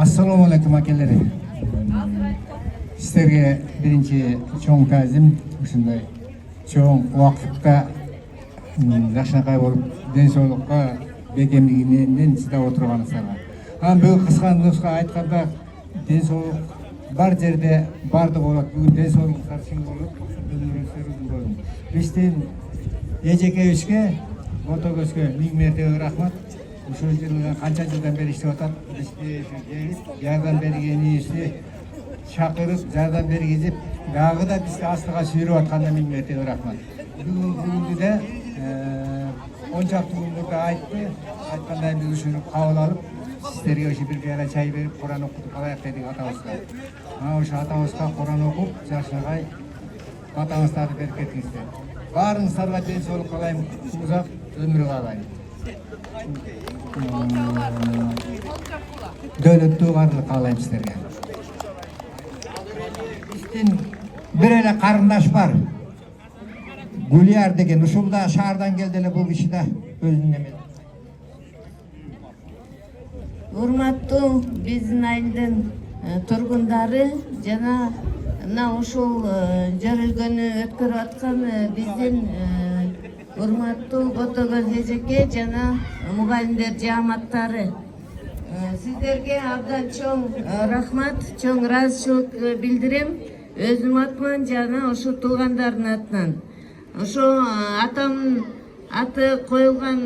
Assalomu alaykum akallar. Sizlarga birinchi cho'ng ta'zim shunday cho'ng vaqtda yaxshinaqa bo'lib densoqlikqa bekemligidan chidab o'tirganinizga. Ham bu qisqa nusxa aytganda densoqlik bar yerda barda bo'ladi. Bugun densoqlik qarshing bo'lib, bizden Ejekevичке, Botogovga ming marta rahmat. O'sha yillar qancha yildan beri ishlayotgan, yordam bergani ishni chaqirib, yordam bergizib, dag'ida bizga astiga suyurayotganda ming marta rahmat. Bugunda onchaqti kun burada aytganday biz shuni qabul olib, sizlarga o'sha bir piyola choy berib, Qur'on o'qitib qo'yaylik dedik otamizga. O'sha otamizga Qur'on o'qib, yaxshilag'ay otamizlarni berib ketdingizlar. Barыңызға денсаулық қалаймын, ұзақ өмір қалаймын. Дәулетті барлық қалаймын сіздерге. Бізден бір әлі қарындаш бар. Гулияр деген, ұшылда шаардан келділі бұл кішіде өзінің емеді. Урматтуу биздин айылдын тургундары жана ушул жарылгөнү өткөрүп аткан биздин урматтуу Ботогөз эжеке жана мугалимдер жааматтары, сиздерге абдан чоң рахмат, чоң ыраазычылык билдирем өзүм атыман жана ошо туугандардын атынан. Ошо атамдын аты коюлган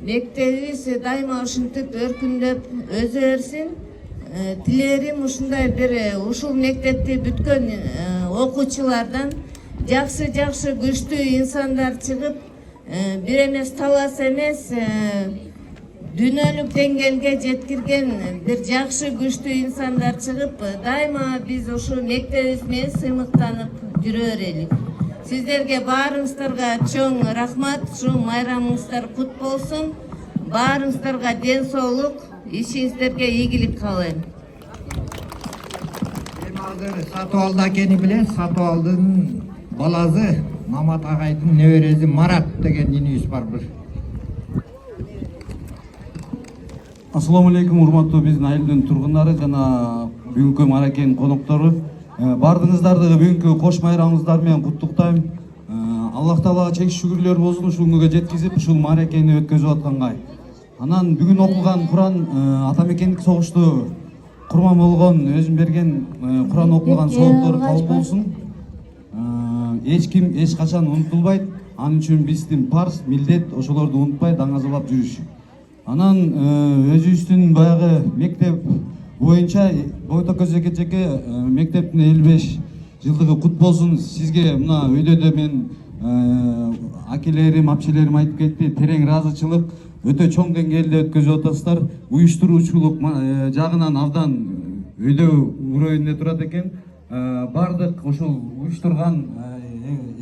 мектебибиз дайыма ушинтип өркүндөп өзө берсин. Тилерим ушундай бир ушул мектепти бүткөн окуучулардан жакшы күчтүү инсандар чыгып, бир эмес талас эмес дүйнөлүк деңгээлге жеткирген бир жакшы күчтүү инсандар чыгып, дайыма биз ушул мектебибиз менен сыймыктанып жүрө берелик. Сиздерге баарыңыздарга чоң рахмат, ушул майрамыңыздар кут болсун. Баарыңыздарга ден соолук, ишиңиздерге ийгилик каалайм. Сатыбалды акени билен, Сатыбалдын баласы Мамат агайдын неберesi Марат деген инибиз бар бир. Ассаламу алейкум, урматтуу биздин айылдын тургундары жана бүгүнкү маракенин коноктору. Бардыңыздарды бүгүнкү кош майрамыңыздар менен куттуктайм. Аллах Таалага чек шүгүрлөр болсун ушул күнгө жеткизип, ушул маракени өткөзүп атканга. Анан бүгүн окуган Куран атамекендик согушту курман болгон, өзүм берген Куран окулган сооптор кабыл болсун. Эч ким эч качан унутулбайт. Анын үчүн биздин парз, милдет ошолорду унутпай даңазалап жүрүш. Анан өзүбүздүн баягы мектеп боюнча Ботокөз эжеке мектептин 55 жылдыгы кут болсун. Сизге мына өйдөдө мен акелерим, апчелерим айтып кетти, терең ыраазычылык, өтө чоң деңгээлде өткөзүп атасыздар. Уюштуруучулук жагынан абдан өйдө урайында турат экен. Бардык ошол уюштурган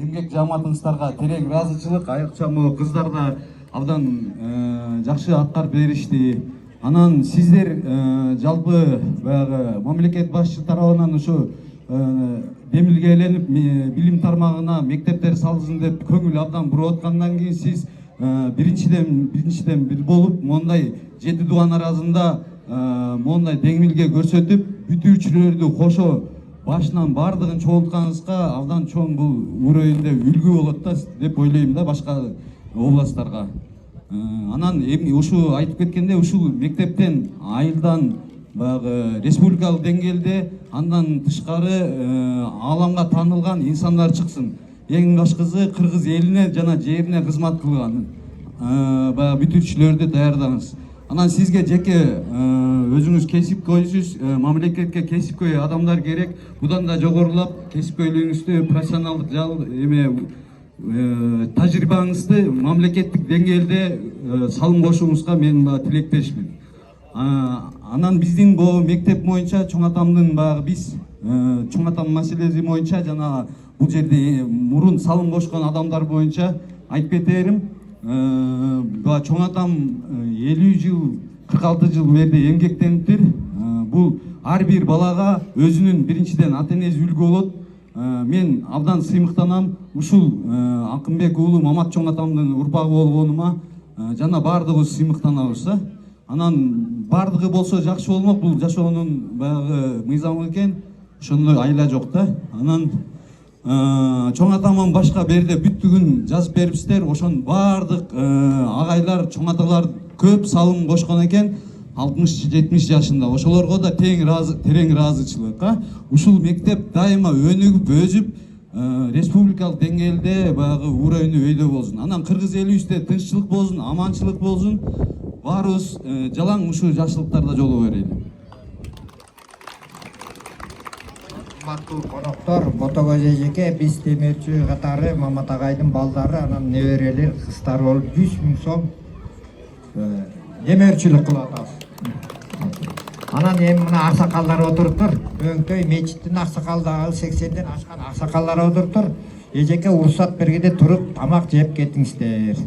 эмгек жааматыңыздарга терең ыраазычылык, айрыкча могу кыздар да абдан жакшы аткарып беришти. Анан сиздер жалпы баягы мамлекет башчы тарабынан ушу демилгеленип билим тармагына мектептер салсын деп көңүл абдан буруп аткандан кийин сиз биринчиден бир болуп мондай жети дуган арасында мондай деңмилге көрсөтүп бүтүүчүлөрдү кошо башынан бардыгын чогултканыңызга абдан чоң бул урайында үлгү болот да деп ойлойм да башка областтарга. Анан ушу айтып кеткенде ушул мектептен айылдан баягы республикалык деңгээлде андан тышкары ааламга таанылган инсандар чыксын. Эң башкысы кыргыз элине жана жерине кызмат кылган баягы бүтүүчүлөрдү даярдаңыз. Анан сизге жеке өзүңүз кесипкөйсүз, мамлекетке кесипкөй адамдар керек. Будан да жогорулап кесипкөйлүгүңүздү, профессионалдык тажрыйбаңызды мамлекеттик деңгээлде салым кошуңузга мен тилектешмин. Анан биздин бу мектеп боюнча чоң атамдын баягы биз чоң атам маселеси боюнча жана бул жерде мурун салым кошкон адамдар боюнча айтып кетерим. Чоң атам 50 жыл, 46 жыл берди эмгектениптир. Бул ар бир балага өзүнүн биринчиден ата-энеси үлгү болот. Мен абдан сыймыктанам ушул Акынбек уулу Мамат чоң атамдын урпагы болгонума жана бардыгыбыз сыймыктанабыз. Анан бардыгы болсо жакшы болмок. Бул жашоонун баягы мыйзамы экен. Ошондой айла жок да. Анан чоң атаман башка берде бүттүгүн жазып берипсиздер. Ошон бардык агайлар, чоң аталар көп салым кошкон экен. 60-70 жашында. Ошолорго да терең ыраазычылык. Ушул мектеп дайыма өнүгүп, өсүп, республикалык деңгээлде баягы уровень өйдө болсун. Анан кыргыз элибизде тынччылык болсун, аманчылык болсун. Баарыбыз жалаң ушул жакшылыктарда жолуга берели. Урматтуу коноктор, Ботокөз эжеке, биз темирчи катары Мамат агайдын балдары, анан неберелер, кыздары болуп 100 000 сом демөөрчүлүк кылып атабыз. Анан эми мына аксакалдар отуруптур. Өңкөй мечиттин аксакалдары 80ден ашкан аксакалдар отуруптур. Эжеке уруксат бергенде туруп тамак жеп кетиңиздер.